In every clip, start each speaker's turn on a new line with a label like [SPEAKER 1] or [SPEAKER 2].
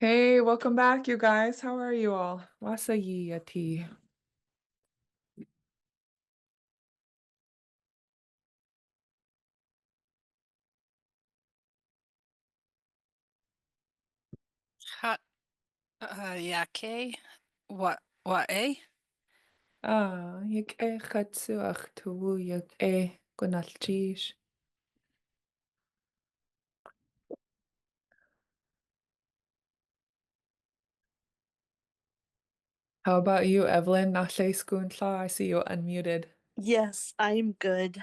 [SPEAKER 1] Hey, welcome back, you guys. How are you all? Wasayi ati.
[SPEAKER 2] Ha, yake? What, eh?
[SPEAKER 1] Yag e chatsu ach tuwu yag e gunalchish. How about you, Evelyn? Nashe skuntla. I see you unmuted.
[SPEAKER 3] Yes, I'm good.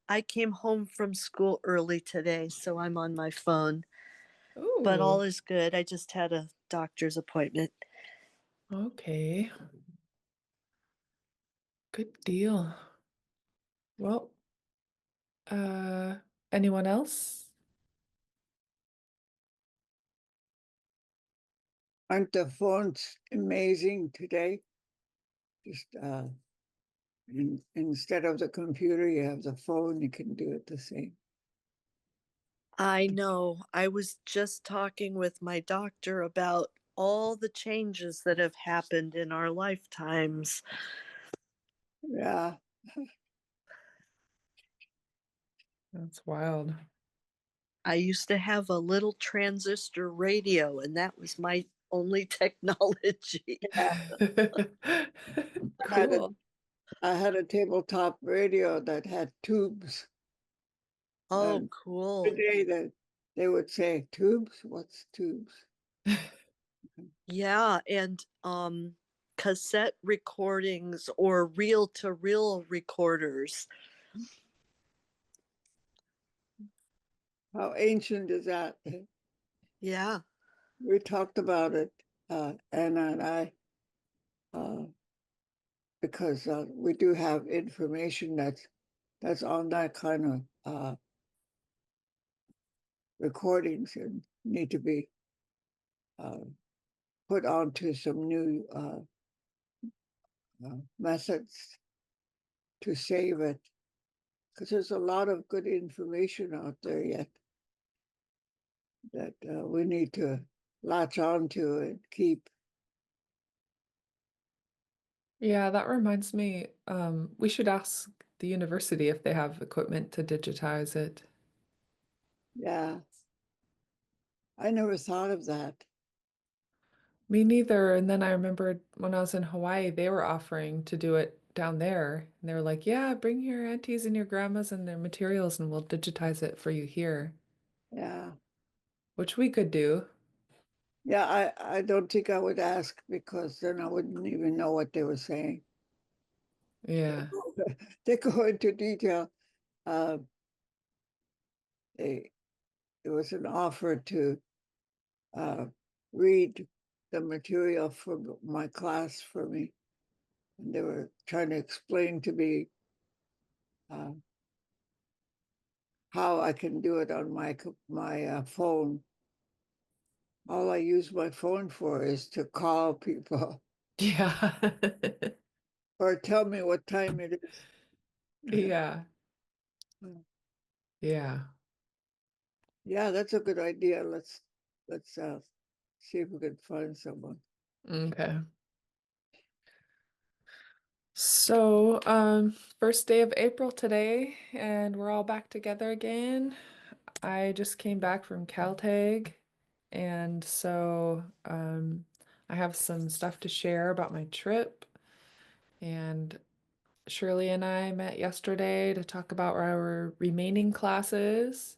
[SPEAKER 3] I came home from school early today, so I'm on my phone, but all
[SPEAKER 1] Ooh,
[SPEAKER 3] is good. I just had a doctor's appointment.
[SPEAKER 1] okay. Good deal. Well, uh, anyone else?
[SPEAKER 4] Aren't the fonts amazing today? Just instead of the computer, you have the phone, you can do it the same.
[SPEAKER 3] I know. I was just talking with my doctor about all the changes that have happened in our lifetimes.
[SPEAKER 4] Yeah,
[SPEAKER 1] That's wild.
[SPEAKER 3] I used to have a little transistor radio, and that was my only technology.
[SPEAKER 4] yeah. I had a
[SPEAKER 1] Cool.
[SPEAKER 4] I had a tabletop radio that had tubes,
[SPEAKER 3] Oh,
[SPEAKER 4] and
[SPEAKER 3] cool.
[SPEAKER 4] today that they would say tubes. What's tubes?
[SPEAKER 3] Yeah, and cassette recordings or reel-to-reel recorders.
[SPEAKER 4] How ancient is that?
[SPEAKER 3] Yeah.
[SPEAKER 4] We talked about it, Anna and I, uh, because we do have information that's on that kind of recordings and need to be uh, put onto some new methods to save it because there's a lot of good information out there yet that we need to latch on to and keep.
[SPEAKER 1] Yeah, that reminds me, we should ask the university if they have equipment to digitize it.
[SPEAKER 4] Yeah, I never thought of that.
[SPEAKER 1] Me neither. And then I remembered when I was in Hawaii, they were offering to do it down there. And they were like, yeah, bring your aunties and your grandmas and their materials and we'll digitize it for you here,
[SPEAKER 4] Yeah,
[SPEAKER 1] which we could do.
[SPEAKER 4] yeah. I don't think I would ask because then I wouldn't even know what they were saying.
[SPEAKER 1] Yeah.
[SPEAKER 4] They go into detail. Uh, they, it was an offer to uh, read the material for my class for me. And they were trying to explain to me uh, how I can do it on my phone. All I use my phone for is to call people
[SPEAKER 1] Yeah.
[SPEAKER 4] or tell me what time it is.
[SPEAKER 1] Yeah. Yeah.
[SPEAKER 4] Yeah, that's a good idea. Let's see if we can find someone.
[SPEAKER 1] Okay. So, first day of April today, and we're all back together again. I just came back from Caltech, and so I have some stuff to share about my trip. And Shirley and I met yesterday to talk about our remaining classes.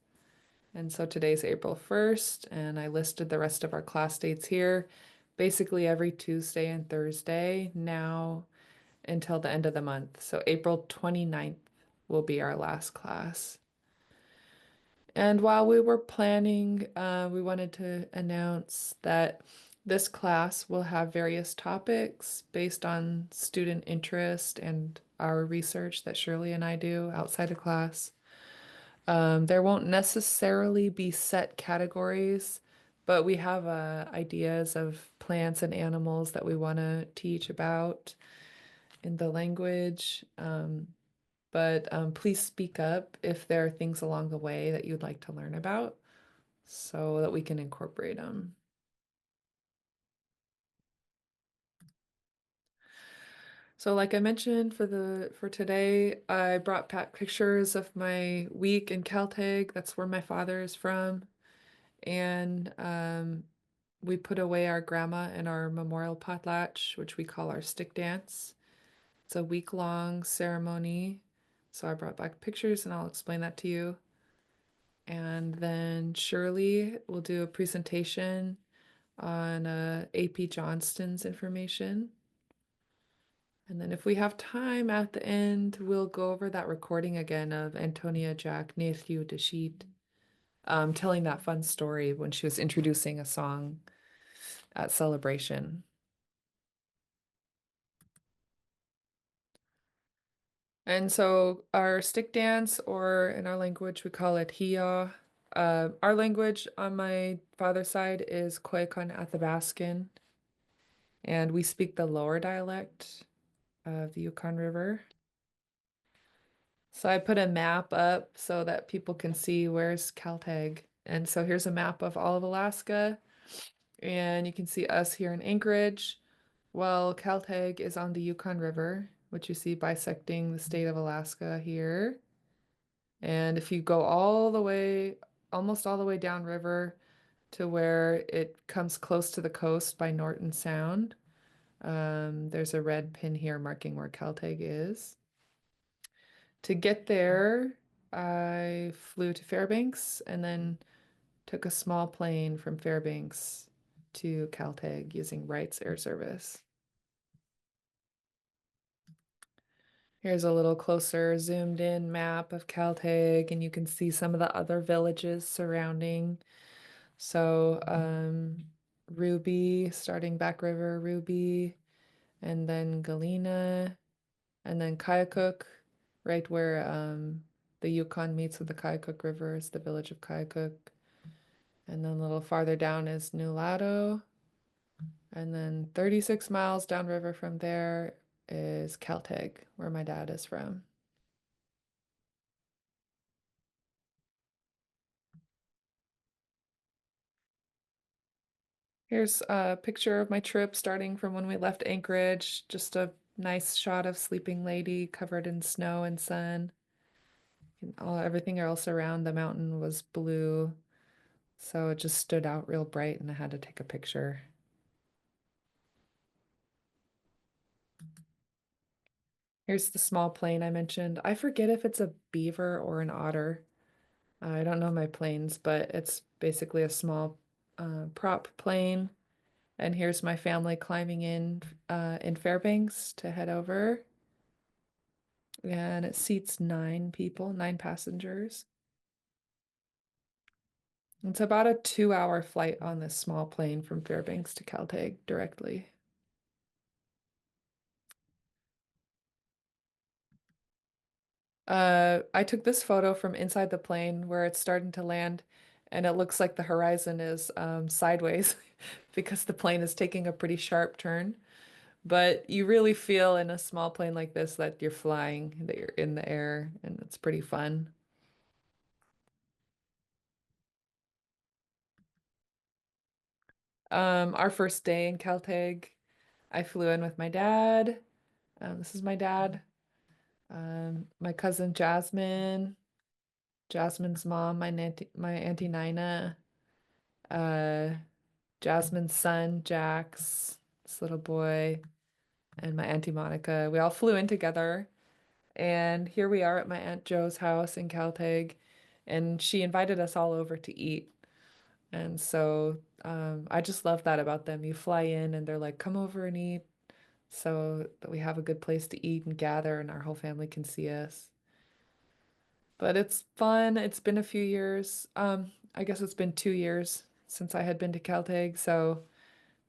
[SPEAKER 1] And so today's April 1st, and I listed the rest of our class dates here. Basically, every Tuesday and Thursday now until the end of the month. So April 29th will be our last class. And while we were planning, we wanted to announce that this class will have various topics based on student interest and our research that Shirley and I do outside of class. There won't necessarily be set categories, but we have ideas of plants and animals that we want to teach about in the language. But please speak up if there are things along the way that you'd like to learn about so that we can incorporate them. So like I mentioned for today, I brought back pictures of my week in Caltech. That's where my father is from. And we put away our grandma in our memorial potlatch, which we call our stick dance. It's a week-long ceremony. So I brought back pictures and I'll explain that to you. And then Shirley will do a presentation on AP Johnston's information. And then if we have time at the end, we'll go over that recording again of Antonia Jack Neithiw de Sheet telling that fun story when she was introducing a song at Celebration. And so our stick dance, or in our language, we call it hiya. Our language on my father's side is Koyukon Athabaskan, and we speak the lower dialect of the Yukon River. So I put a map up so that people can see where's Caltag. And so here's a map of all of Alaska, and you can see us here in Anchorage. Well, Caltag is on the Yukon River, which you see bisecting the state of Alaska here. And if you go all the way, almost all the way downriver to where it comes close to the coast by Norton Sound, there's a red pin here marking where Caltag is. To get there, I flew to Fairbanks and then took a small plane from Fairbanks to Caltag using Wright's Air Service. Here's a little closer zoomed in map of Caltag, and you can see some of the other villages surrounding. So, Ruby, starting backriver, Ruby, and then Galena, and then Kayakuk, right where the Yukon meets with the Kayakuk River is the village of Kayakuk. And then a little farther down is Nulato. And then 36 miles downriver from there is Caltag, where my dad is from. Here's a picture of my trip starting from when we left Anchorage. Just a nice shot of Sleeping Lady covered in snow and sun. And everything else around the mountain was blue, so it just stood out real bright and I had to take a picture. Here's the small plane I mentioned. I forget if it's a beaver or an otter. I don't know my planes, but it's basically a small prop plane. And here's my family climbing in Fairbanks to head over. And it seats 9 people, 9 passengers. It's about a 2-hour flight on this small plane from Fairbanks to Caltech directly. I took this photo from inside the plane where it's starting to land, and it looks like the horizon is sideways because the plane is taking a pretty sharp turn. But you really feel in a small plane like this that you're flying, that you're in the air, and it's pretty fun. Our first day in Caltech, I flew in with my dad. This is my dad. My cousin Jasmine, Jasmine's mom, my auntie Nina, uh, Jasmine's son Jax, this little boy, and my auntie Monica. We all flew in together, and here we are at my Aunt Joe's house in Caltech, and she invited us all over to eat. And so I just love that about them. You fly in and they're like, come over and eat so that we have a good place to eat and gather and our whole family can see us. But it's fun. It's been a few years. I guess it's been 2 years since I had been to Caltech. So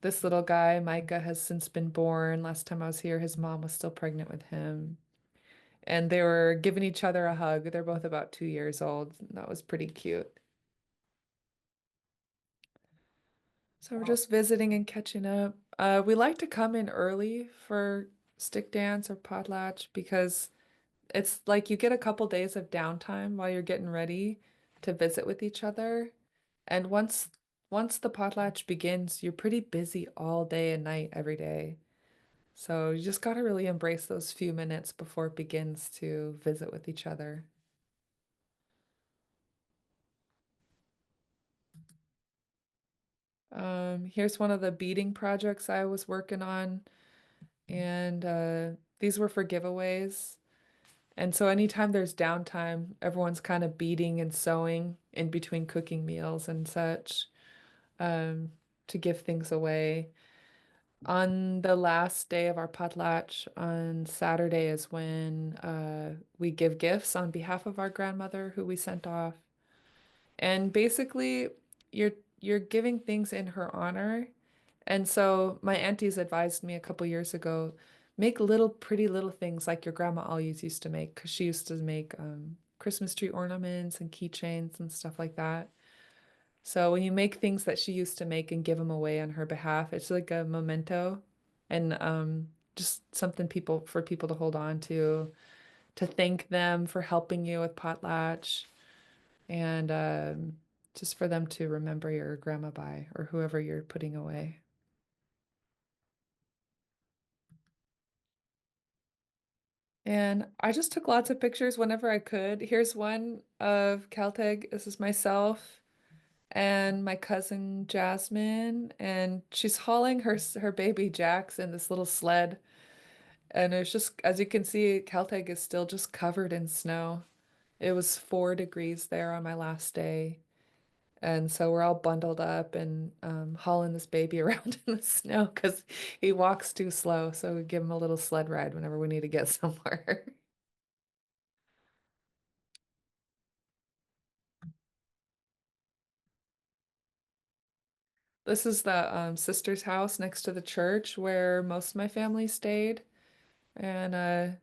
[SPEAKER 1] this little guy, Micah, has since been born. Last time I was here, his mom was still pregnant with him. And they were giving each other a hug. They're both about 2 years old. That was pretty cute. So we're just visiting and catching up. We like to come in early for stick dance or potlatch because it's like you get a couple days of downtime while you're getting ready to visit with each other. And once the potlatch begins, you're pretty busy all day and night every day. So you just got to really embrace those few minutes before it begins to visit with each other. Here's one of the beading projects I was working on, and these were for giveaways. And so anytime there's downtime, everyone's kind of beading and sewing in between cooking meals and such, um, to give things away. On the last day of our potlatch on Saturday is when we give gifts on behalf of our grandmother who we sent off. And basically, you're you're giving things in her honor. And so my aunties advised me a couple years ago, make little pretty little things like your grandma always used to make, because she used to make Christmas tree ornaments and keychains and stuff like that. So when you make things that she used to make and give them away on her behalf, it's like a memento and just something people to hold on to thank them for helping you with potlatch and just for them to remember your grandma by or whoever you're putting away. And I just took lots of pictures whenever I could. Here's one of Caltech. This is myself and my cousin Jasmine, and she's hauling her baby Jax in this little sled. And it's just, as you can see, Caltech is still just covered in snow. It was 4 degrees there on my last day. And so we're all bundled up and hauling this baby around in the snow because he walks too slow. So we give him a little sled ride whenever we need to get somewhere. This is the sister's house next to the church where most of my family stayed. And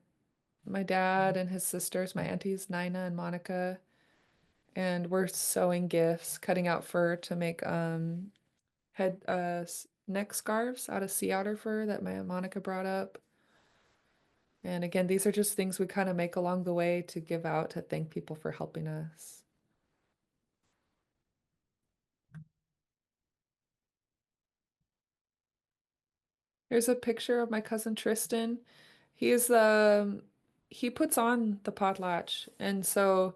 [SPEAKER 1] my dad and his sisters, my aunties, Nina and Monica, and we're sewing gifts, cutting out fur to make neck scarves out of sea otter fur that my Aunt Monica brought up. And again, these are just things we kind of make along the way to give out to thank people for helping us. Here's a picture of my cousin Tristan. He's he puts on the potlatch, and so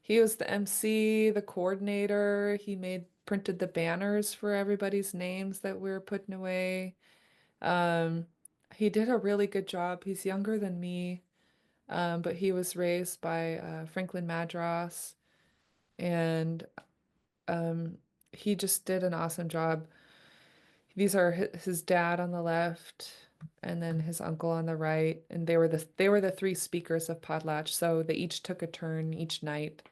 [SPEAKER 1] he was the MC, the coordinator. He made printed the banners for everybody's names that we were putting away. Um, he did a really good job. He's younger than me, but he was raised by Franklin Madras, and um, he just did an awesome job. These are his dad on the left, and then his uncle on the right, and they were the three speakers of Potlatch. So they each took a turn each night,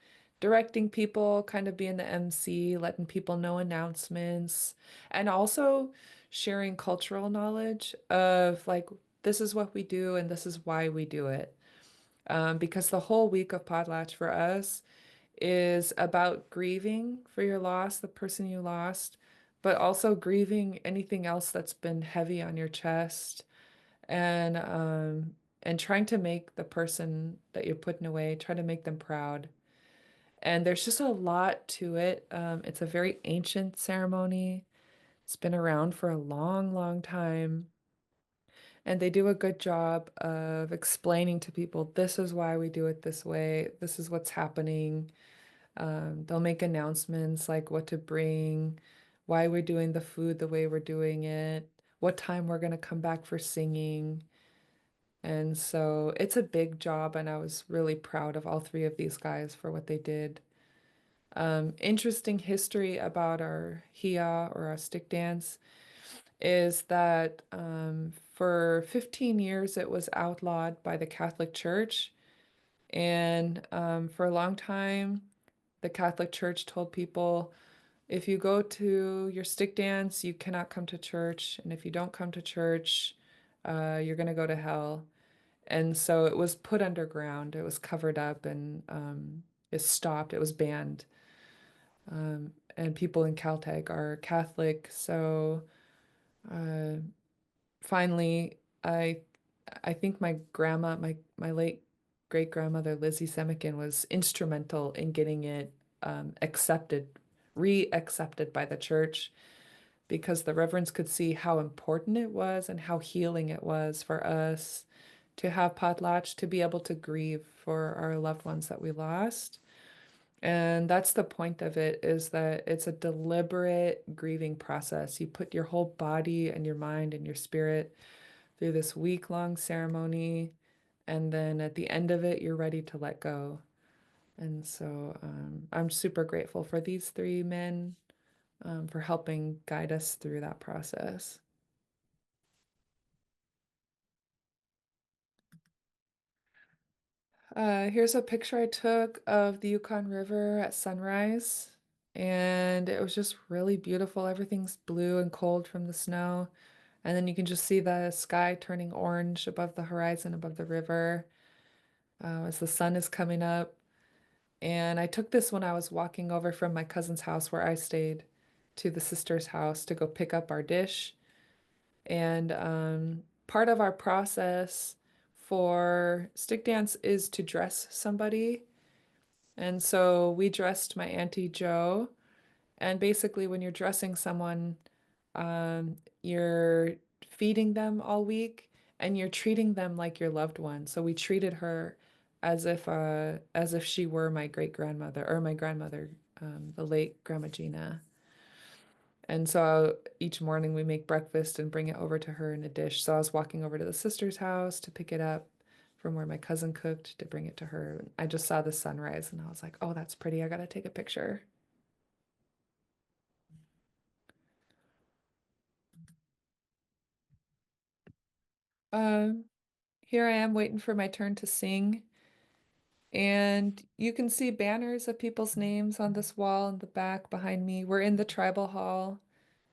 [SPEAKER 1] directing people, kind of being the MC, letting people know announcements, and also sharing cultural knowledge of like this is what we do and this is why we do it. Because the whole week of Potlatch for us is about grieving for your loss, the person you lost, but also grieving anything else that's been heavy on your chest and trying to make the person that you're putting away, try to make them proud. And there's just a lot to it. It's a very ancient ceremony. It's been around for a long, long time. And they do a good job of explaining to people, this is why we do it this way. This is what's happening. They'll make announcements like what to bring, why we're doing the food the way we're doing it, what time we're going to come back for singing. And so it's a big job, and I was really proud of all three of these guys for what they did. Interesting history about our hia or our stick dance is that for 15 years it was outlawed by the Catholic Church. And for a long time, the Catholic Church told people if you go to your stick dance, you cannot come to church. And if you don't come to church, you're going to go to hell. And so it was put underground, it was covered up and it stopped, it was banned. And people in Caltech are Catholic. So uh, finally, I think my grandma, my late great grandmother Lizzie Semikin was instrumental in getting it accepted, re-accepted by the church. because the reverends could see how important it was and how healing it was for us to have potlatch, to be able to grieve for our loved ones that we lost. And that's the point of it, is that it's a deliberate grieving process. You put your whole body and your mind and your spirit through this week-long ceremony, and then at the end of it, you're ready to let go. And so I'm super grateful for these three men for helping guide us through that process. Here's a picture I took of the Yukon River at sunrise, and it was just really beautiful. Everything's blue and cold from the snow, and then you can just see the sky turning orange above the horizon, above the river, as the sun is coming up. And I took this when I was walking over from my cousin's house where I stayed to the sister's house to go pick up our dish. And part of our process for stick dance is to dress somebody. And so we dressed my Auntie Jo. And basically, when you're dressing someone, you're feeding them all week and you're treating them like your loved one. So we treated her as if she were my great grandmother or my grandmother, the late Grandma Gina. And so each morning we make breakfast and bring it over to her in a dish. So I was walking over to the sister's house to pick it up from where my cousin cooked to bring it to her. I just saw the sunrise and I was like, oh, that's pretty. I gotta take a picture. Um, Here I am waiting for my turn to sing. And you can see banners of people's names on this wall in the back behind me. We're in the tribal hall,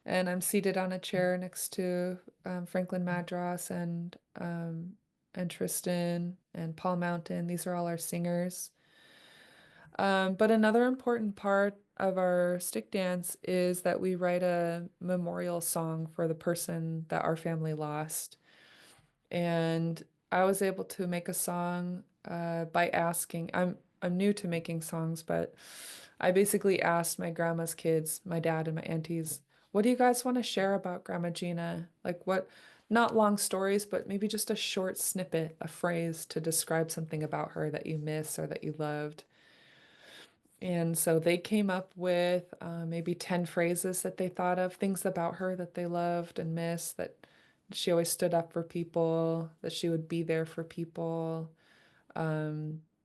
[SPEAKER 1] and I'm seated on a chair next to Franklin Madross and Tristan and Paul Mountain. These are all our singers. But another important part of our stick dance is that we write a memorial song for the person that our family lost. And I was able to make a song by asking. I'm new to making songs, but I basically asked my grandma's kids, my dad and my aunties, what do you guys want to share about Grandma Gina? Like what, not long stories, but maybe just a short snippet, a phrase to describe something about her that you miss or that you loved. And so they came up with maybe 10 phrases that they thought of, things about her that they loved and missed, that she always stood up for people, that she would be there for people,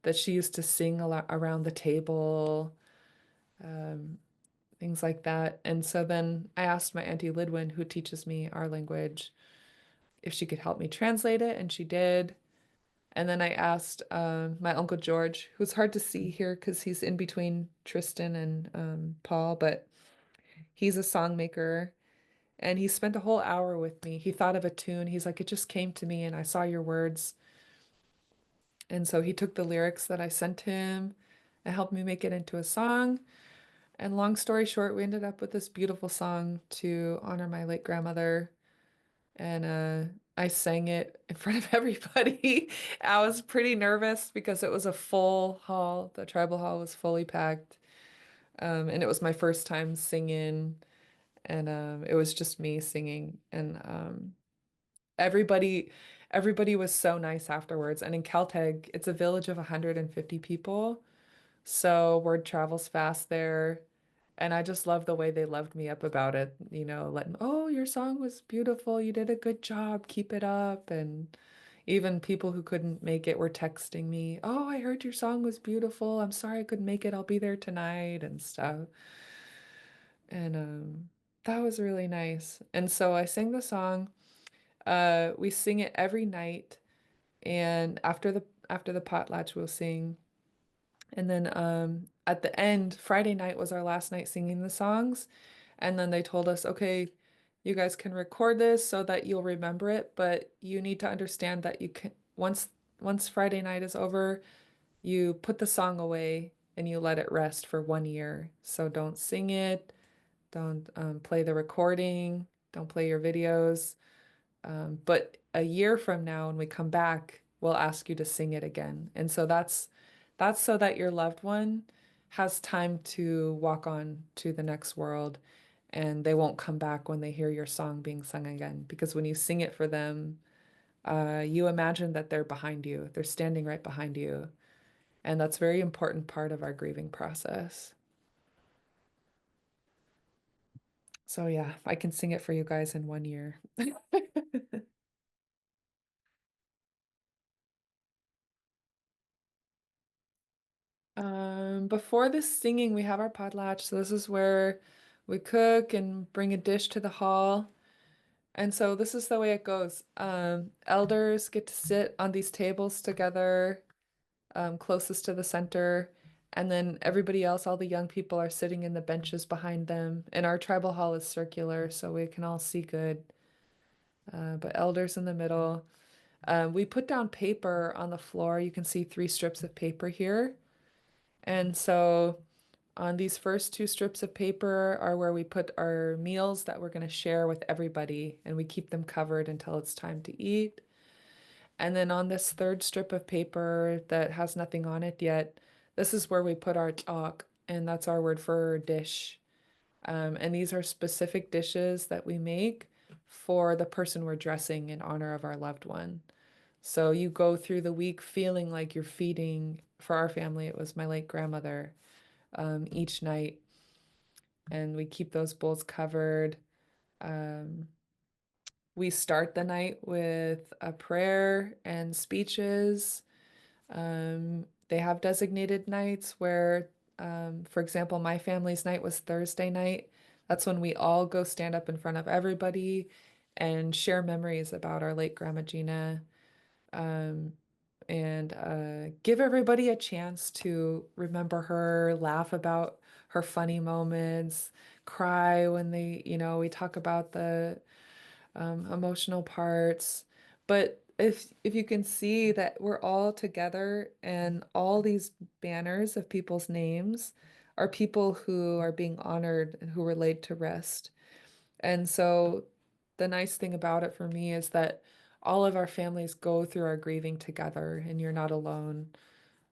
[SPEAKER 1] that she used to sing a lot around the table, um, things like that. And so then I asked my Auntie Lidwin, who teaches me our language, if she could help me translate it, and she did. And then I asked my Uncle George, who's hard to see here because he's in between Tristan and Paul, but he's a song maker. And he spent a whole hour with me. He thought of a tune. He's like, it just came to me and I saw your words. And so he took the lyrics that I sent him and helped me make it into a song. And long story short, we ended up with this beautiful song to honor my late grandmother. And I sang it in front of everybody. I was pretty nervous because it was a full hall. The tribal hall was fully packed. And it was my first time singing, and it was just me singing. And everybody, everybody was so nice afterwards. And in Caltech, it's a village of 150 people, so word travels fast there. And I just love the way they loved me up about it, letting, oh, your song was beautiful. You did a good job. Keep it up. And even people who couldn't make it were texting me, oh, I heard your song was beautiful. I'm sorry I couldn't make it. I'll be there tonight and stuff. And that was really nice. And so I sang the song. We sing it every night. And after the potlatch, we'll sing. And then at the end, Friday night was our last night singing the songs. And then they told us, okay, you guys can record this so that you'll remember it, but you need to understand that you can once Friday night is over, you put the song away and you let it rest for 1 year. So don't sing it, don't play the recording, don't play your videos. But a year from now, when we come back, we'll ask you to sing it again. And so that's so that your loved one has time to walk on to the next world. and they won't come back when they hear your song being sung again. Because when you sing it for them, you imagine that they're behind you, they're standing right behind you. And that's a very important part of our grieving process. So yeah, I can sing it for you guys in 1 year. Before the singing, we have our potlatch. So this is where we cook and bring a dish to the hall. And so this is the way it goes. Elders get to sit on these tables together, closest to the center. And then everybody else, all the young people are sitting in the benches behind them. And our tribal hall is circular, so we can all see good. But elders in the middle. We put down paper on the floor. You can see 3 strips of paper here. And so on these first 2 strips of paper are where we put our meals that we're going to share with everybody, and we keep them covered until it's time to eat. And then on this 3rd strip of paper that has nothing on it yet, this is where we put our talk, and that's our word for dish. And these are specific dishes that we make for the person we're dressing in honor of our loved one. So you go through the week feeling like you're feeding, for our family, it was my late grandmother, each night. And we keep those bowls covered. Um, we start the night with a prayer and speeches. They have designated nights where, for example, my family's night was Thursday night. That's when we all go stand up in front of everybody and share memories about our late Grandma Gina, um, and give everybody a chance to remember her, laugh about her funny moments, cry when we talk about the emotional parts. But if you can see that we're all together and all these banners of people's names are people who are being honored and who were laid to rest. And so the nice thing about it for me is that all of our families go through our grieving together and you're not alone.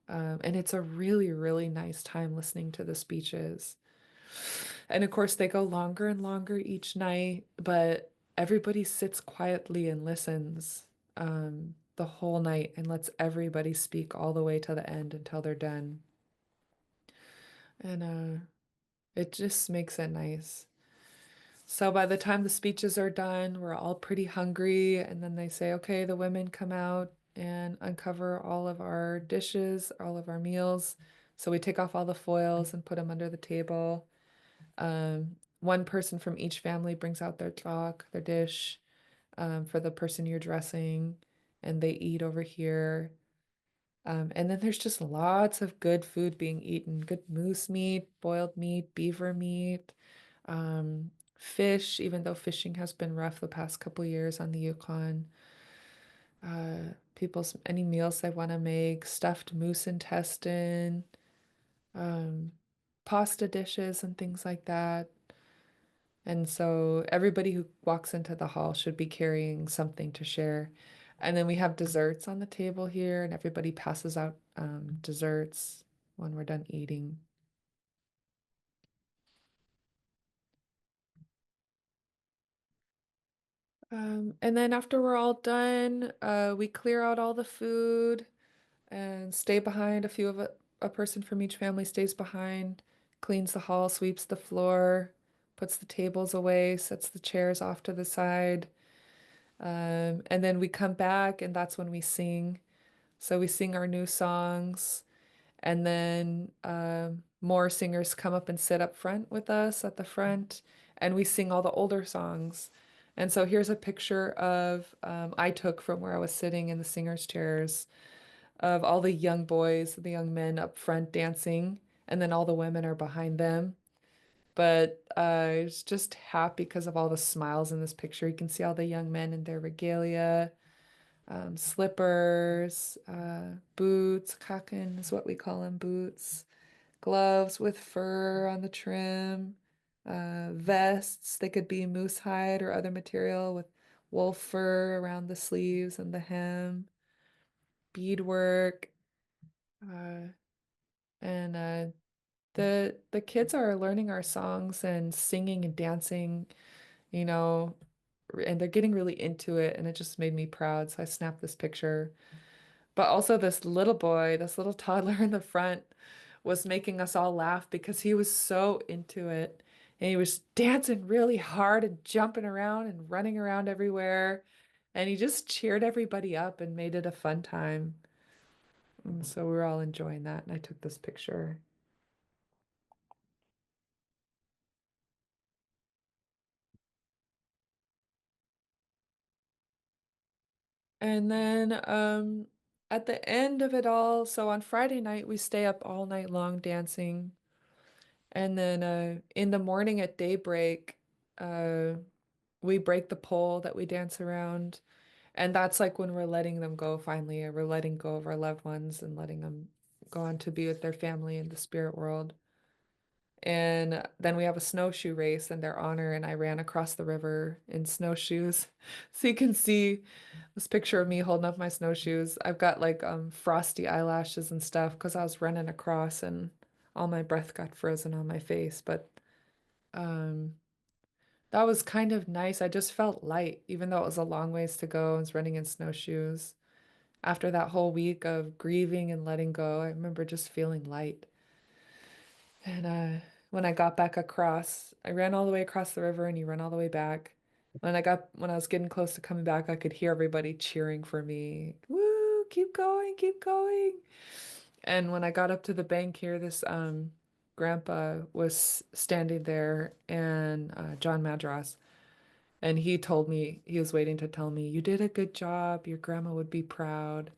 [SPEAKER 1] And it's a really, really nice time listening to the speeches. And of course, they go longer and longer each night, but everybody sits quietly and listens the whole night and lets everybody speak all the way to the end until they're done. And it just makes it nice. So by the time the speeches are done, we're all pretty hungry. And then they say, okay, the women come out and uncover all of our dishes, all of our meals. So we take off all the foils and put them under the table. One person from each family brings out their chalk, their dish, for the person you're dressing, and they eat over here. And then there's just lots of good food being eaten, good moose meat, boiled meat, beaver meat, fish, even though fishing has been rough the past couple years on the Yukon. People's any meals they want to make, stuffed moose intestine, um, pasta dishes, and things like that. And so everybody who walks into the hall should be carrying something to share. And then we have desserts on the table here, and everybody passes out desserts when we're done eating. And then after we're all done, we clear out all the food and stay behind. A person from each family stays behind, cleans the hall, sweeps the floor, puts the tables away, sets the chairs off to the side. And then we come back, and that's when we sing. So we sing our new songs, and then more singers come up and sit up front with us at the front, and we sing all the older songs. And so here's a picture of I took from where I was sitting in the singers' chairs of all the young boys, the young men up front dancing, and then all the women are behind them. But I was just happy because of all the smiles in this picture. You can see all the young men in their regalia, slippers, boots, kaken is what we call them, boots, gloves with fur on the trim, vests. They could be moose hide or other material with wolf fur around the sleeves and the hem, beadwork, and The kids are learning our songs and singing and dancing, you know, and they're getting really into it, and it just made me proud. So I snapped this picture. But also this little boy, this little toddler in the front was making us all laugh because he was so into it. And he was dancing really hard and jumping around and running around everywhere. And he just cheered everybody up and made it a fun time. And so we were all enjoying that. And I took this picture. And then at the end of it all, so on Friday night, we stay up all night long dancing. And then in the morning at daybreak, uh, we break the pole that we dance around. And that's like when we're letting them go finally, or we're letting go of our loved ones and letting them go on to be with their family in the spirit world. And then we have a snowshoe race in their honor, and I ran across the river in snowshoes. So you can see this picture of me holding up my snowshoes. I've got like frosty eyelashes and stuff because I was running across and all my breath got frozen on my face. But um that was kind of nice. I just felt light, even though it was a long ways to go. I was running in snowshoes. After that whole week of grieving and letting go, I remember just feeling light. And when I got back across, I ran all the way across the river and you run all the way back. When I was getting close to coming back, I could hear everybody cheering for me. Woo, keep going, keep going. And when I got up to the bank here, this grandpa was standing there and John Madras. And he told me, he was waiting to tell me, you did a good job. Your grandma would be proud.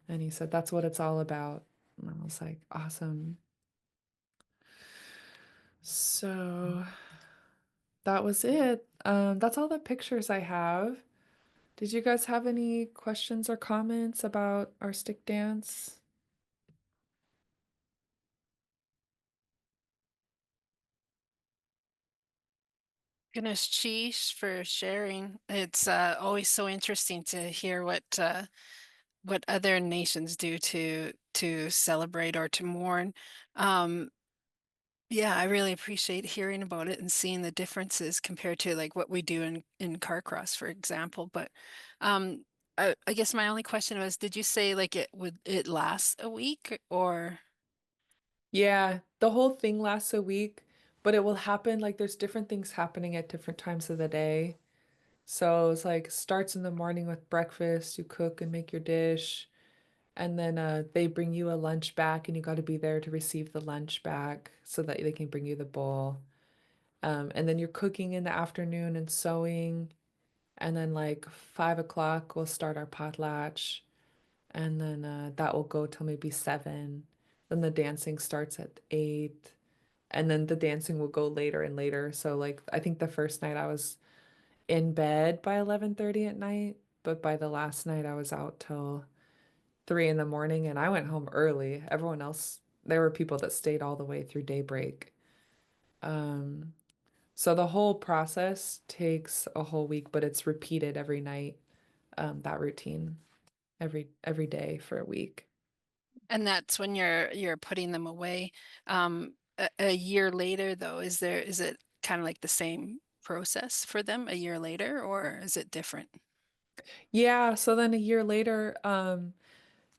[SPEAKER 1] And he said, that's what it's all about. And I was like, awesome. So that was it. That's all the pictures I have. Did you guys have any questions or comments about our stick dance?
[SPEAKER 2] Goodness, sheesh for sharing. It's always so interesting to hear what other nations do to celebrate or to mourn. Um, yeah, I really appreciate hearing about it and seeing the differences compared to like what we do in Carcross, for example. But I guess my only question was, did you say like it last a week or?
[SPEAKER 1] Yeah, the whole thing lasts a week, but it will happen like there's different things happening at different times of the day. So it's like starts in the morning with breakfast, you cook and make your dish, and then they bring you a lunch back and you got to be there to receive the lunch back so that they can bring you the bowl. And then you're cooking in the afternoon and sewing, and then like 5 o'clock we'll start our potlatch, and then that will go till maybe 7. Then the dancing starts at 8, and then the dancing will go later and later. So like I think the first night I was in bed by 11:30 at night, but by the last night I was out till 3 in the morning and I went home early. Everyone else, there were people that stayed all the way through daybreak. Um, so the whole process takes a whole week, but it's repeated every night, that routine every day for a week.
[SPEAKER 2] And that's when you're putting them away. A year later, though, is it kind of like the same process for them a year later, or is it different?
[SPEAKER 1] Yeah, so then a year later,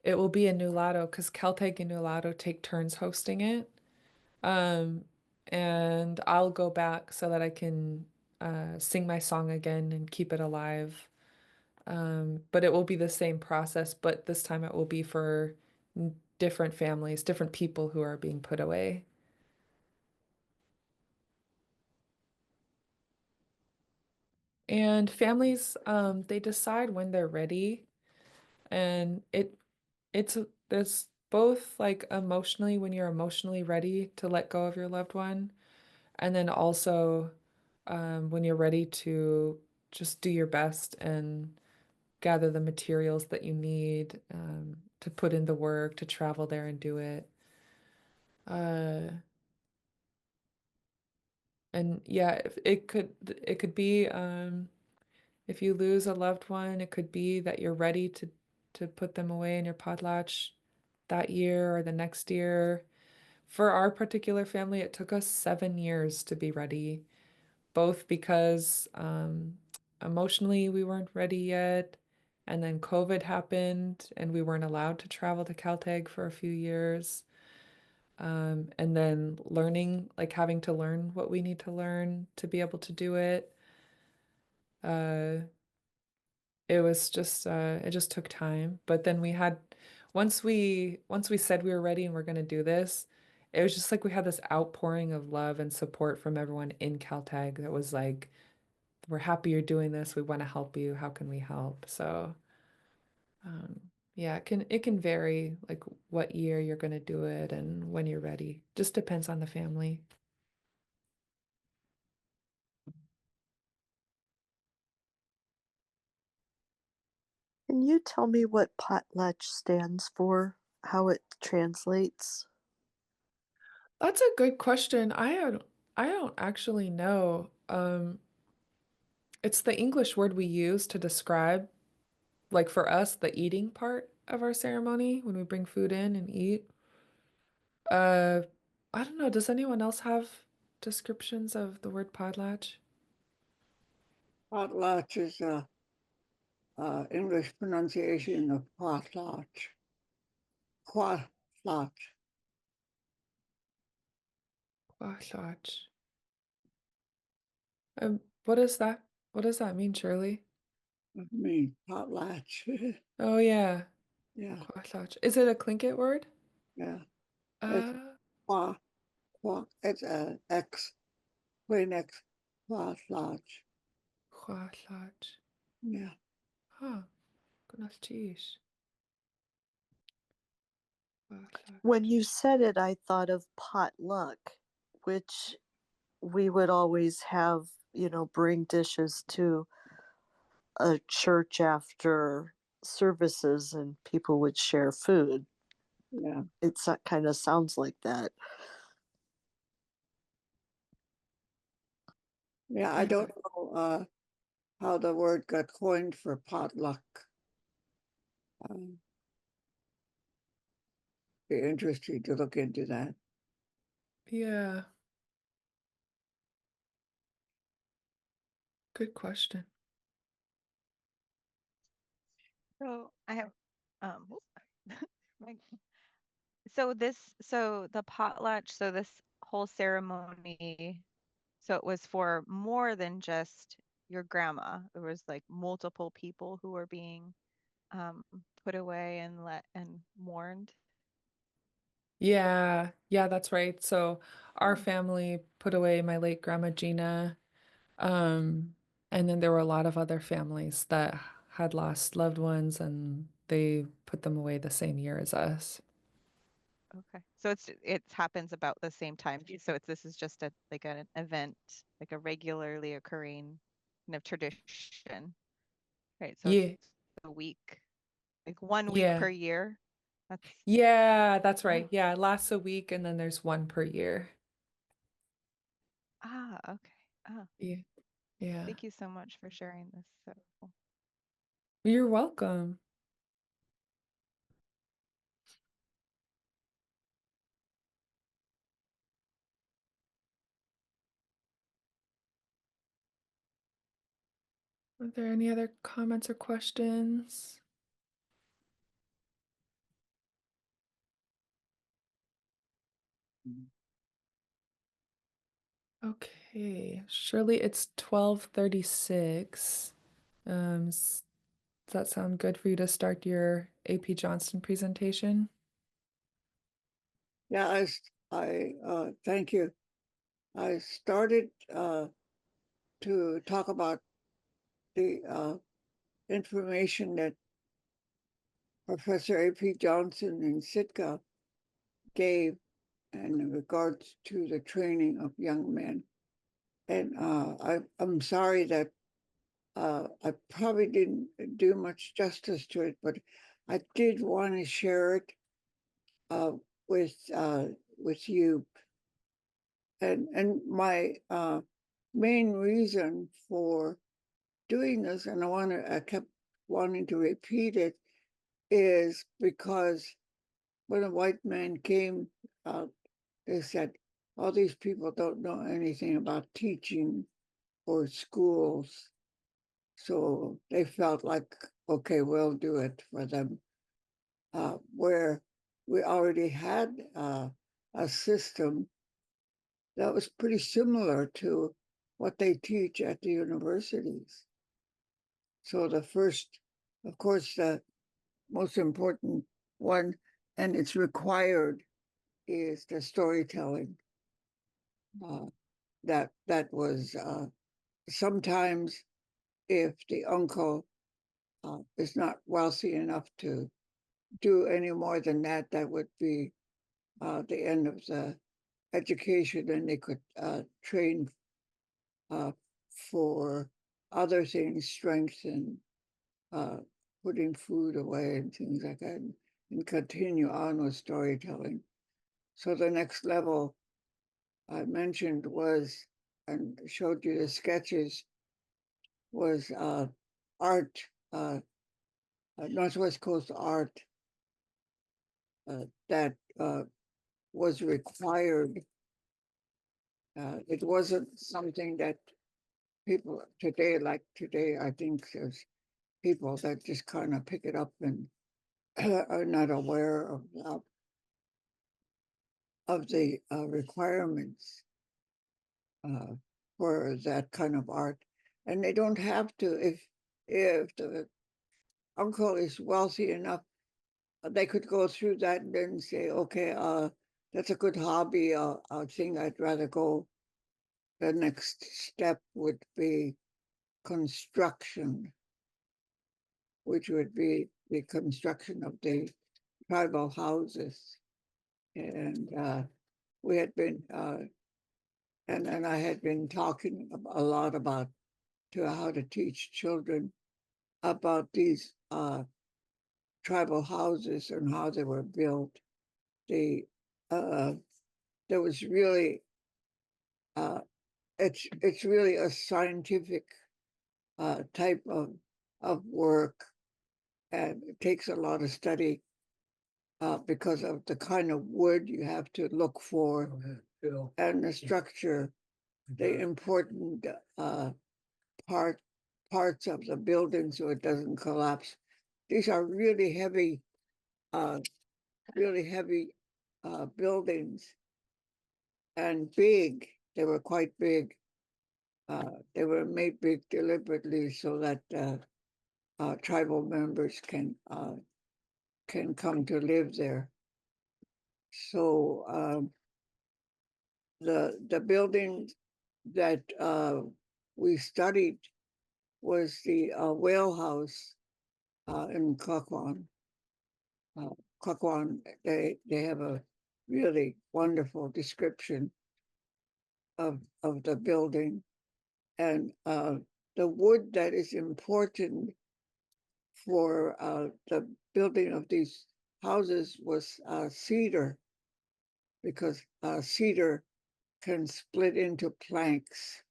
[SPEAKER 1] it will be a Nulato because Caltech and Nulato take turns hosting it. Um, and I'll go back so that I can sing my song again and keep it alive. But it will be the same process, but this time it will be for different families, different people who are being put away. And families, they decide when they're ready, and it's there's both like emotionally when you're emotionally ready to let go of your loved one, and then also when you're ready to just do your best and gather the materials that you need to put in the work to travel there and do it. Uh, and yeah, it could be if you lose a loved one, it could be that you're ready to put them away in your potlatch that year or the next year. For our particular family, it took us 7 years to be ready, both because emotionally we weren't ready yet, and then COVID happened and we weren't allowed to travel to Caltech for a few years. And then learning, like having to learn what we need to learn to be able to do it. Uh, it was just it just took time. But then we had once we said we were ready and we're gonna do this, it was just like we had this outpouring of love and support from everyone in Caltech that was like, we're happy you're doing this. We want to help you. How can we help? So yeah, it can vary like what year you're gonna do it and when you're ready. Just depends on the family.
[SPEAKER 3] Can you tell me what potlatch stands for? How it translates?
[SPEAKER 1] That's a good question. I don't actually know. It's the English word we use to describe, like for us, the eating part of our ceremony when we bring food in and eat. Uh, I don't know. Does anyone else have descriptions of the word potlatch?
[SPEAKER 4] Potlatch is a English pronunciation of potlatch. Potlatch.
[SPEAKER 1] Potlatch. What is that? What does that mean, Shirley?
[SPEAKER 4] I mean, potlatch.
[SPEAKER 1] Oh yeah,
[SPEAKER 4] Yeah,
[SPEAKER 1] potlatch. Is it a Tlingit word?
[SPEAKER 4] yeah. It's
[SPEAKER 1] Uh,
[SPEAKER 4] qua, qua, it's a X, plain X, potlatch.
[SPEAKER 1] potlatch.
[SPEAKER 4] Yeah,
[SPEAKER 1] Huh. Goodness, geez. Potlatch.
[SPEAKER 3] When you said it, I thought of potluck, which we would always have, bring dishes to a church after services and people would share food.
[SPEAKER 4] yeah.
[SPEAKER 3] It's that kind of sounds like that.
[SPEAKER 4] Yeah, I don't know how the word got coined for potluck. Um, be interesting to look into that.
[SPEAKER 1] Yeah, good question.
[SPEAKER 5] So I have, whoop, my- so the potlatch, so this whole ceremony, so it was for more than just your grandma. There was like multiple people who were being um, put away and let and mourned.
[SPEAKER 1] Yeah, that's right. So our
[SPEAKER 5] Oh,
[SPEAKER 1] family put away my late grandma Gina. Um, and then there were a lot of other families that had lost loved ones and they put them away the same year as us.
[SPEAKER 5] okay. So it happens about the same time. So this is just a like an event, like a regularly occurring kind of tradition, right? So it's
[SPEAKER 1] Yeah,
[SPEAKER 5] a week, like 1 week per
[SPEAKER 1] yeah.
[SPEAKER 5] year. That's
[SPEAKER 1] Yeah, that's right.
[SPEAKER 5] oh,
[SPEAKER 1] Yeah, it lasts a week and then there's one per year.
[SPEAKER 5] okay. Oh,
[SPEAKER 1] Yeah, yeah.
[SPEAKER 5] thank you so much for sharing this. So cool.
[SPEAKER 1] You're welcome. Are there any other comments or questions? Okay, surely it's 12:36. Does that sound good for you to start your AP Johnston presentation?
[SPEAKER 4] Yeah, thank you. I started to talk about the information that Professor A.P. Johnson in Sitka gave in regards to the training of young men. And I'm sorry that I probably didn't do much justice to it, but I did want to share it uh, with you. And my main reason for doing this, and I kept wanting to repeat it, is because when a white man came they said, all these people don't know anything about teaching or schools. So they felt like, okay, we'll do it for them. Where we already had a system that was pretty similar to what they teach at the universities. So the first, of course, the most important one, and it's required, is the storytelling. Uh, that was sometimes if the uncle is not wealthy enough to do any more than that, that would be the end of the education, and they could train uh, for other things, strength and uh, putting food away and things like that, and continue on with storytelling. So the next level I mentioned was, and showed you the sketches, was art, Northwest Coast art that was required. It wasn't something that people today, like today, I think there's people that just kind of pick it up and are not aware of the requirements uh, for that kind of art, and they don't have to. If the uncle is wealthy enough, they could go through that and then say, okay, that's a good hobby. I think I'd rather go. The next step would be construction, which would be the construction of the tribal houses. And we had been, and I had been talking a lot about to how to teach children about these tribal houses and how they were built. The there was really uh, it's really a scientific type of work, and it takes a lot of study because of the kind of wood you have to look for and the structure, the important part parts of the building so it doesn't collapse. These are uh, really heavy buildings and big. They were quite big. They were made big deliberately so that tribal members can come to live there. So the building that we studied was the whale house in Klukwan. Klukwan, they have a really wonderful description of the building, and the wood that is important for the building of these houses was cedar, because cedar can split into planks.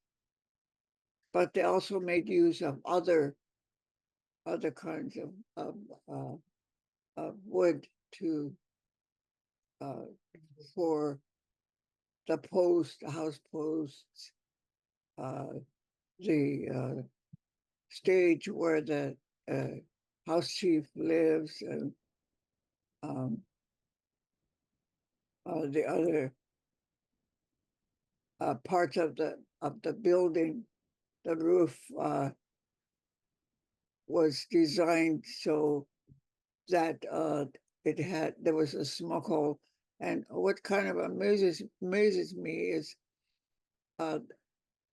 [SPEAKER 4] But they also made use of other kinds of wood to uh, for the post, the house posts, uh, the stage where the house chief lives, and um, the other parts of the building. The roof was designed so that there was a smoke hole. And what kind of amazes me is uh,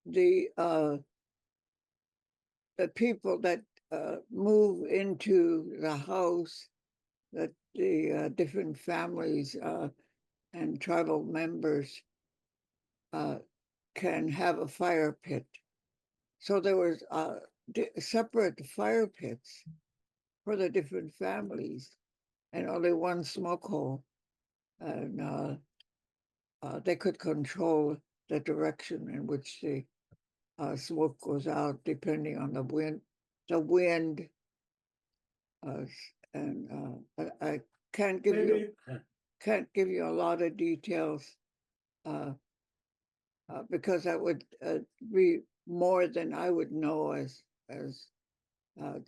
[SPEAKER 4] the uh, the people that move into the house, that the different families and tribal members uh, can have a fire pit. So there was separate fire pits for the different families, and only one smoke hole, and they could control the direction in which the smoke goes out depending on the wind. The wind, uh, and I can't give you a lot of details uh, because that would be more than I would know as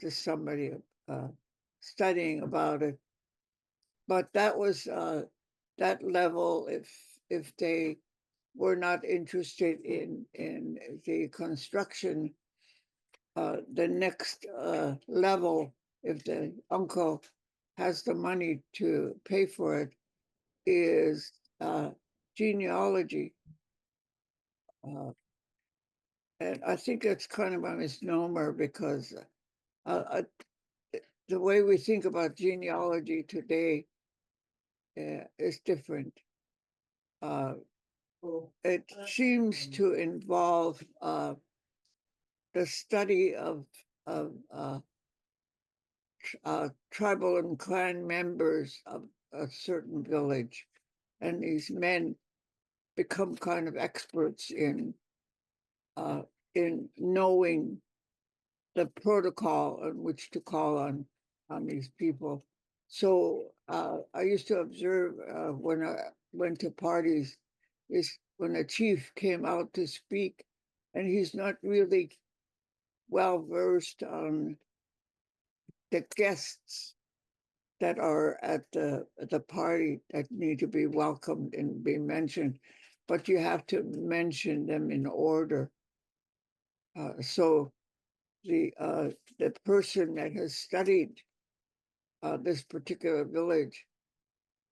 [SPEAKER 4] just somebody uh, studying about it. But that was that level. If they were not interested in the construction, the next level, if the uncle has the money to pay for it, is genealogy. Uh, and I think that's kind of a misnomer because the way we think about genealogy today is different. Uh, it seems to involve the study of tribal and clan members of a certain village, and these men become kind of experts uh, in knowing the protocol on which to call on these people. So I used to observe when I went to parties, is when a chief came out to speak, and he's not really well versed on the guests that are at the party that need to be welcomed and be mentioned, but you have to mention them in order. So the person that has studied this particular village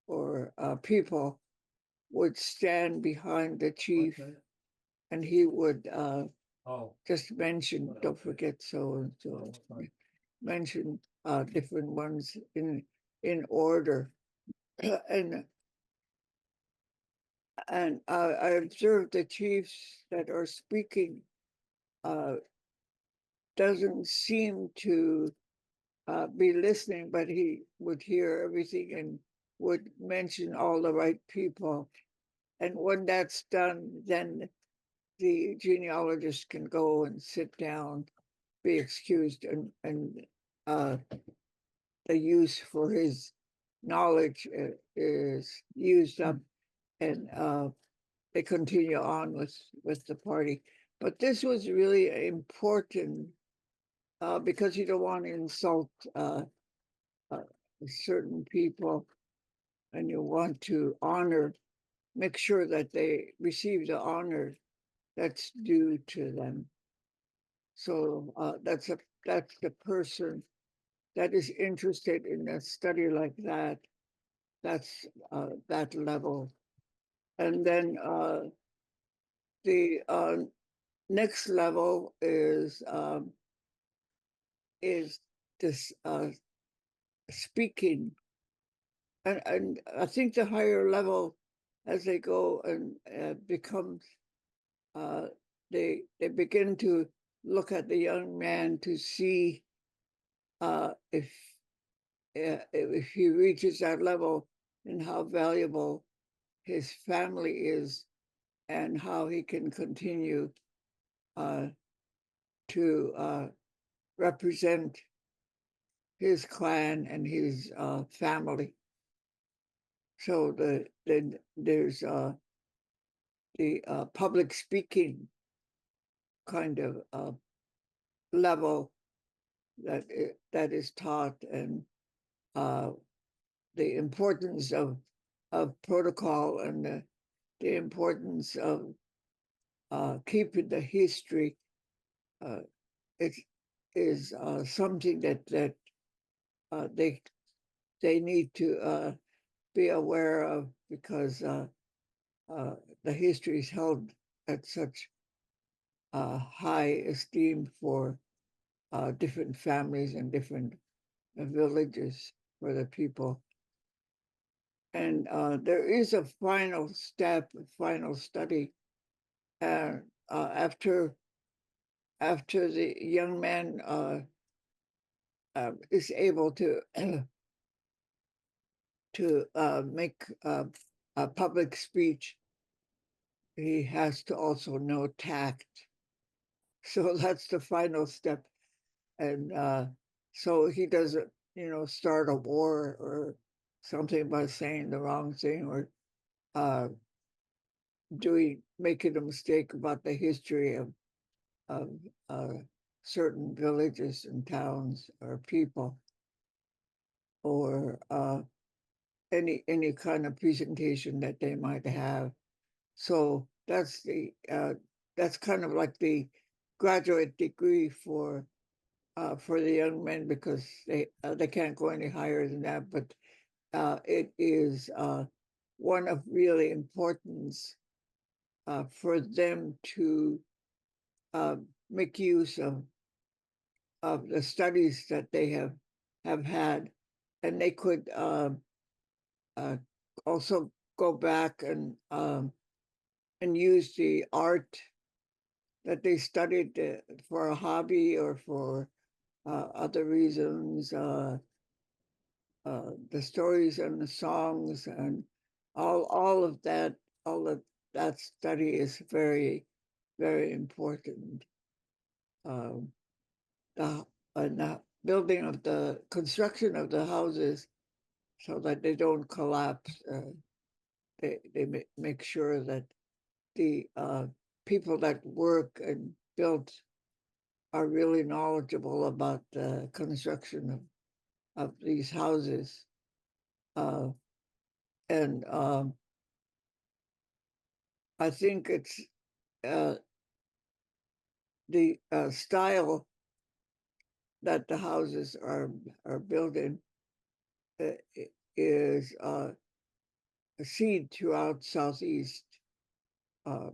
[SPEAKER 4] or people would stand behind the chief, and he would just mention, don't forget so and so, mention different ones in order. and I observed the chiefs that are speaking uh, doesn't seem to be listening, but he would hear everything and would mention all the right people. And when that's done, then the genealogist can go and sit down, be excused, and the use for his knowledge is used up, and they continue on with the party. But this was really important because you don't want to insult uh, certain people, and you want to honor, make sure that they receive the honor that's due to them. So that's the person that is interested in a study like that. That's that level, and then the next level is this speaking, and I think the higher level, as they go and becomes, uh, they begin to look at the young man to see if he reaches that level and how valuable his family is and how he can continue uh, to represent his clan and his family. So there's the public speaking kind of level that is taught, and uh, the importance of protocol, and the importance of keeping the history. Uh, it is something that they need to be aware of, because uh, the history is held at such high esteem for different families and different villages for the people. And there is a final step, a final study, and after the young man is able to make a public speech, he has to also know tact. So that's the final step, and so he doesn't, start a war or something by saying the wrong thing, or uh, doing making a mistake about the history of certain villages and towns or people, or any kind of presentation that they might have. So that's kind of like the graduate degree for the young men, because they can't go any higher than that. But it is one of really importance for them to uh, make use of the studies that they have had, and they could uh, also go back and use the art that they studied for a hobby or for other reasons. The stories and the songs and all of that, all of that study is very, very important. Um, the, the building of the construction of the houses so that they don't collapse. They make sure that the people that work and build are really knowledgeable about the construction of these houses. Uh, and I think it's uh, the style that the houses are built in uh, is a seed throughout Southeast, uh,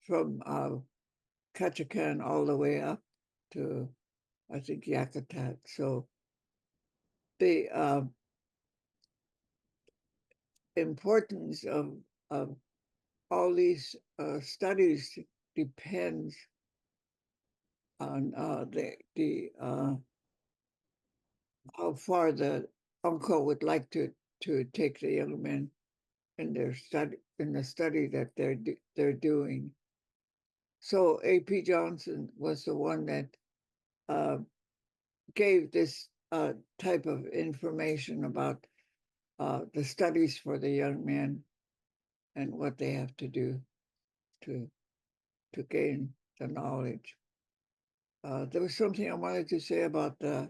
[SPEAKER 4] from Ketchikan all the way up to, I think, Yakutat. So the importance of all these studies depends on the how far the uncle would like to take the young men in their study, in the study that they're doing. So A.P. Johnson was the one that uh, gave this type of information about the studies for the young men and what they have to do to to gain the knowledge. There was something I wanted to say about uh,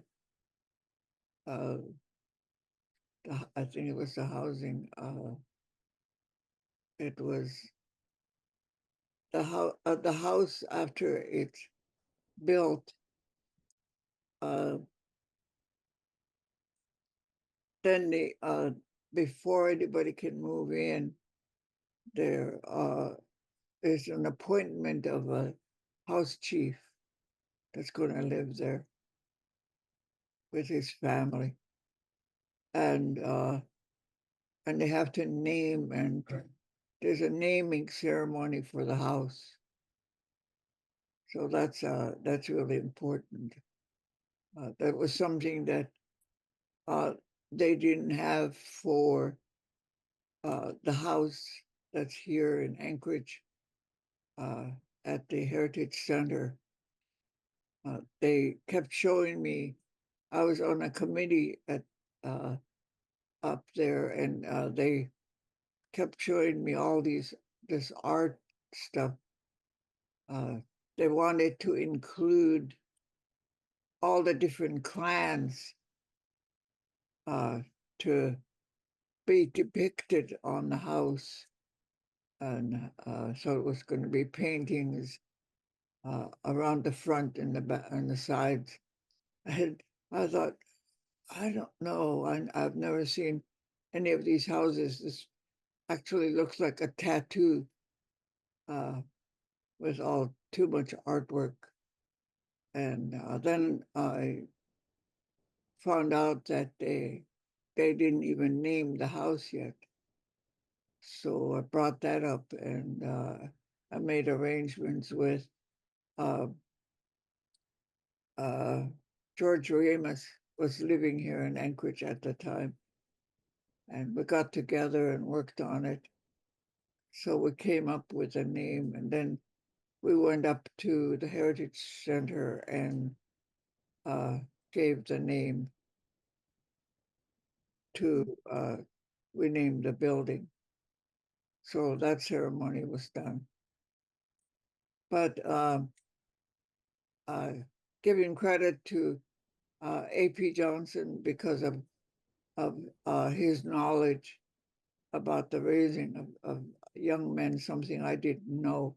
[SPEAKER 4] I think it was the housing. It was the house after it's built. Uh, then before anybody can move in, there is an appointment of a house chief that's going to live there with his family, and and they have to name, and there's a naming ceremony for the house. So that's really important. That was something that uh, they didn't have for the house that's here in Anchorage uh, at the Heritage Center. They kept showing me. I was on a committee at uh, up there, and they kept showing me all this art stuff. Uh, they wanted to include all the different clans uh, to be depicted on the house, and so it was going to be paintings around the front and the back and the sides. And I thought, I don't know, I've never seen any of these houses. This actually looks like a tattoo uh, with all too much artwork. And then I found out that they didn't even name the house yet. So I brought that up, and I made arrangements with uh, uh, George Remus was living here in Anchorage at the time, and we got together and worked on it. So we came up with a name, and then we went up to the Heritage Center and uh, gave the name to, we named the building. So that ceremony was done. But giving credit to A.P. Johnson because of his knowledge about the raising of young men, something I didn't know.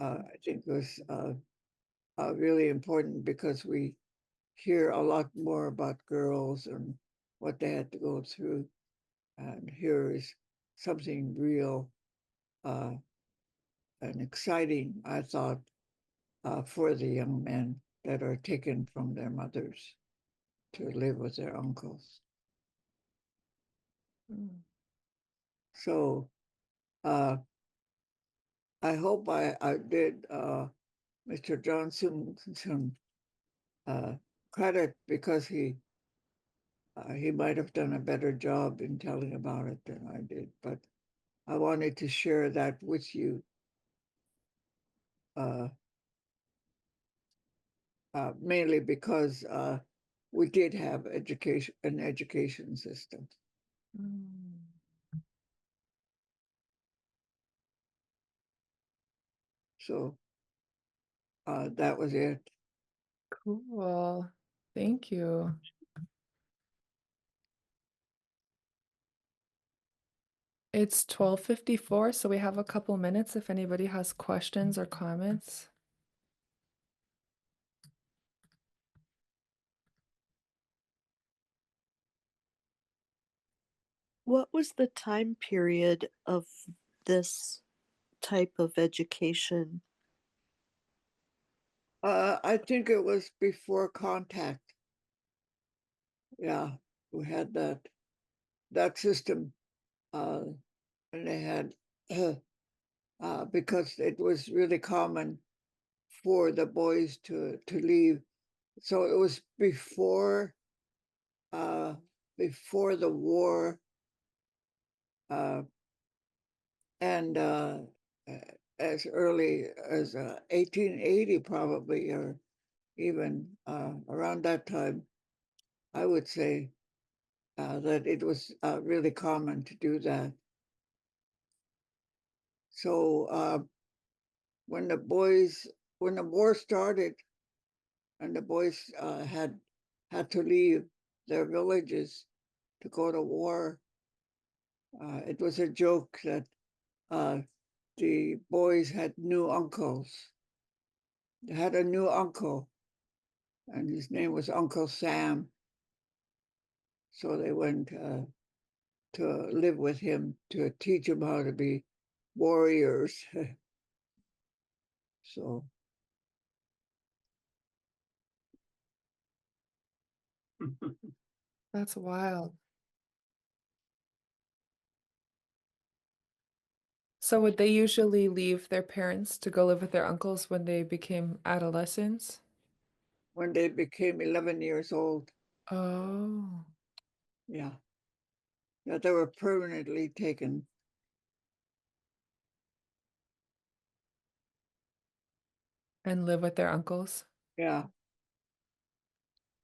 [SPEAKER 4] I think was really important because we hear a lot more about girls and what they had to go through. And here is something real uh, and exciting, I thought, for the young men that are taken from their mothers to live with their uncles.
[SPEAKER 1] Mm.
[SPEAKER 4] So uh, I hope I did Mr. Johnson some credit because he might have done a better job in telling about it than I did. But I wanted to share that with you, uh, mainly because we did have an education system.
[SPEAKER 1] Mm.
[SPEAKER 4] So that was it.
[SPEAKER 1] Cool. Thank you. It's 12:54, so we have a couple minutes if anybody has questions or comments.
[SPEAKER 3] What was the time period of this type of education?
[SPEAKER 4] I think it was before contact. Yeah, we had that system, and they had because it was really common for the boys to leave. So it was uh, before the war, uh, and as early as 1880, probably, or even around that time, I would say that it was really common to do that. So when when the war started, and the boys had to leave their villages to go to war, it was a joke that uh, the boys had new uncles. They had a new uncle, and his name was Uncle Sam. So they went to live with him to teach him how to be warriors. So
[SPEAKER 1] That's wild. So would they usually leave their parents to go live with their uncles when they became adolescents?
[SPEAKER 4] when they became 11 years old,
[SPEAKER 1] Oh,
[SPEAKER 4] yeah, yeah, they were permanently taken.
[SPEAKER 1] and live with their uncles?
[SPEAKER 4] Yeah,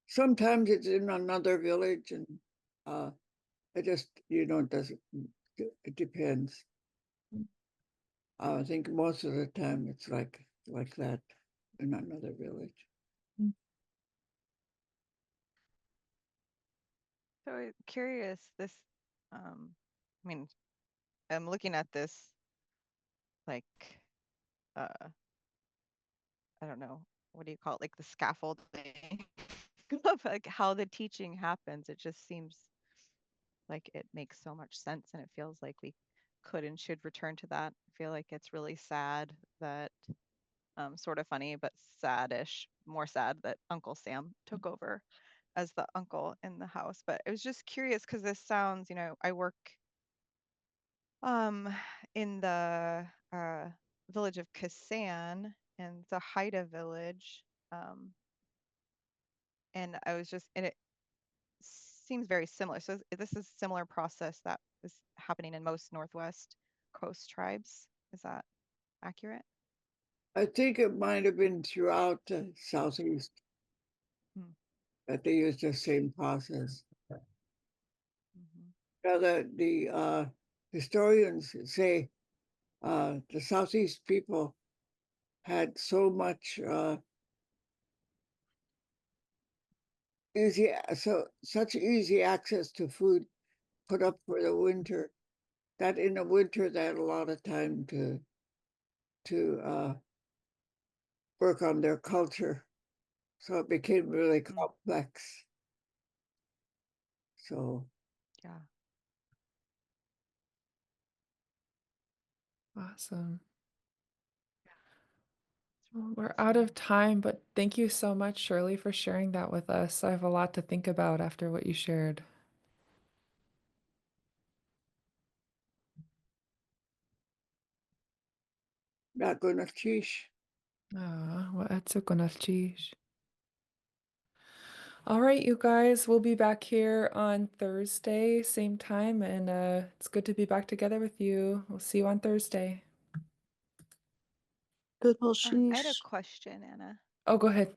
[SPEAKER 4] sometimes it's in another village, and it just it doesn't. It depends. I think most of the time it's like that in another village.
[SPEAKER 1] Mm.
[SPEAKER 5] So I'm curious, I mean, I'm looking at this like, uh, I don't know, what do you call it? Like the scaffolding of like how the teaching happens. It just seems like it makes so much sense, and it feels like we could and should return to that. I feel like it's really sad that, sort of funny, but saddish, more sad that Uncle Sam took over as the uncle in the house. But I was just curious because this sounds, I work um in the village of Kasan, and it's a Haida village. Um, and I was just, and it seems very similar. So this is a similar process that is happening in most Northwest Coast tribes. Is that accurate?
[SPEAKER 4] I think it might have been throughout the southeast
[SPEAKER 5] Hmm.
[SPEAKER 4] that they used the same process.
[SPEAKER 5] Mhm.
[SPEAKER 4] Yeah, the historians say the Southeast people had so much such easy access to food put up for the winter that in the winter they had a lot of time to work on their culture. So it became really complex. So
[SPEAKER 5] Yeah.
[SPEAKER 1] Awesome.
[SPEAKER 5] It's
[SPEAKER 1] Well,
[SPEAKER 5] really
[SPEAKER 1] we're out of
[SPEAKER 5] fascinating.
[SPEAKER 1] time, but thank you so much, Shirley, for sharing that with us. I have a lot to think about after what you shared.
[SPEAKER 4] not gonna teach.
[SPEAKER 1] وأتسكن All right, you guys, we'll be back here on Thursday, same time, and it's good to be back together with you. We'll see you on Thursday.
[SPEAKER 3] Good
[SPEAKER 5] I had a
[SPEAKER 3] sheesh.
[SPEAKER 5] question, Anna.
[SPEAKER 1] Oh, go ahead.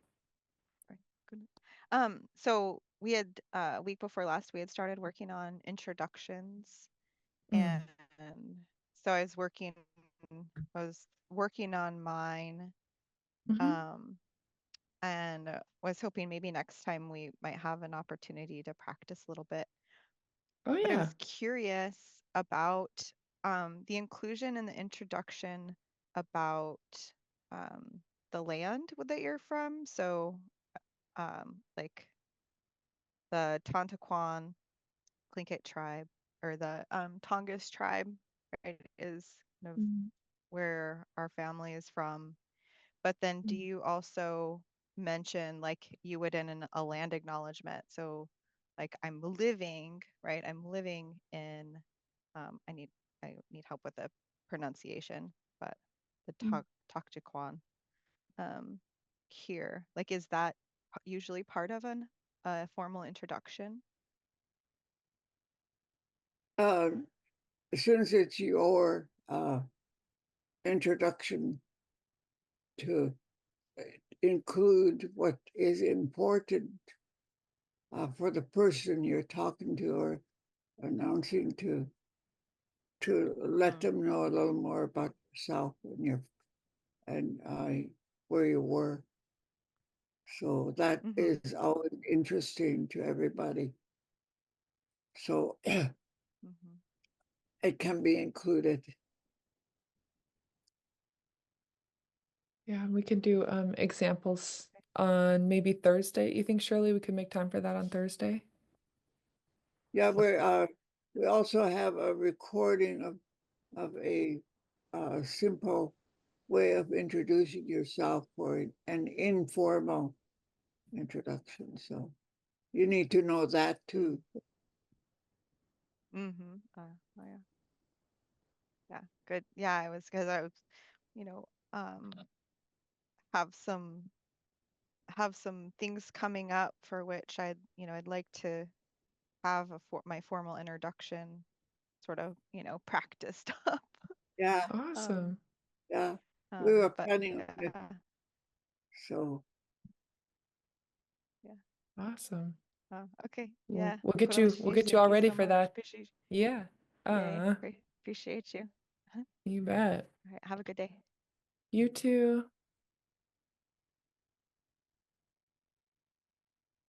[SPEAKER 5] Sorry, goodness. So we had week before last, we had started working on introductions, and
[SPEAKER 1] Mm.
[SPEAKER 5] so I was working on mine,
[SPEAKER 1] Mhm.
[SPEAKER 5] um, and was hoping maybe next time we might have an opportunity to practice a little bit.
[SPEAKER 1] Oh,
[SPEAKER 5] But I
[SPEAKER 1] yeah.
[SPEAKER 5] was curious about the inclusion in the introduction about um, the land that you're from. So, like the Tontaquan Tlingit tribe or the Tongass tribe, right, is kind of
[SPEAKER 1] Mm.
[SPEAKER 5] where our family is from. But then do
[SPEAKER 1] Mm.
[SPEAKER 5] you also mention like you would in a land acknowledgement? So like right? I'm living in I need help with the pronunciation, but the
[SPEAKER 1] Mm.
[SPEAKER 5] Tokjiquan here. Like is that usually part of a formal introduction?
[SPEAKER 4] Uh, as soon as it's your introduction to include what is important for the person you're talking to or announcing to let
[SPEAKER 5] Mm,
[SPEAKER 4] them know a little more about yourself and where you were. So that
[SPEAKER 5] mm-hmm,
[SPEAKER 4] is always interesting to everybody. So it
[SPEAKER 5] mm-hmm.
[SPEAKER 4] can be included.
[SPEAKER 1] Yeah, we can do examples on maybe Thursday. You think, Shirley, we could make time for that on Thursday?
[SPEAKER 4] Yeah, we also have a recording of a simple way of introducing yourself for an informal introduction. So you need to know that too.
[SPEAKER 5] Mm-hmm. Oh yeah. Yeah. Good. Yeah, I was because I was, you know, um, have some have some things coming up for which I'd like to have my formal introduction sort of, practiced up.
[SPEAKER 4] Yeah,
[SPEAKER 5] Um,
[SPEAKER 1] Awesome.
[SPEAKER 4] yeah. We were
[SPEAKER 5] but
[SPEAKER 4] planning on it.
[SPEAKER 5] yeah,
[SPEAKER 4] So
[SPEAKER 5] yeah.
[SPEAKER 1] Awesome.
[SPEAKER 5] Okay.
[SPEAKER 1] We'll,
[SPEAKER 5] Yeah.
[SPEAKER 1] we'll get you we'll
[SPEAKER 5] Kurumashis,
[SPEAKER 1] get you
[SPEAKER 5] thank
[SPEAKER 1] all
[SPEAKER 5] you
[SPEAKER 1] ready
[SPEAKER 5] so
[SPEAKER 1] for
[SPEAKER 5] much.
[SPEAKER 1] that.
[SPEAKER 5] Appreciate
[SPEAKER 1] Yeah.
[SPEAKER 5] Yay. Appreciate you. All
[SPEAKER 1] You bet.
[SPEAKER 5] right. Have a good day.
[SPEAKER 1] You too.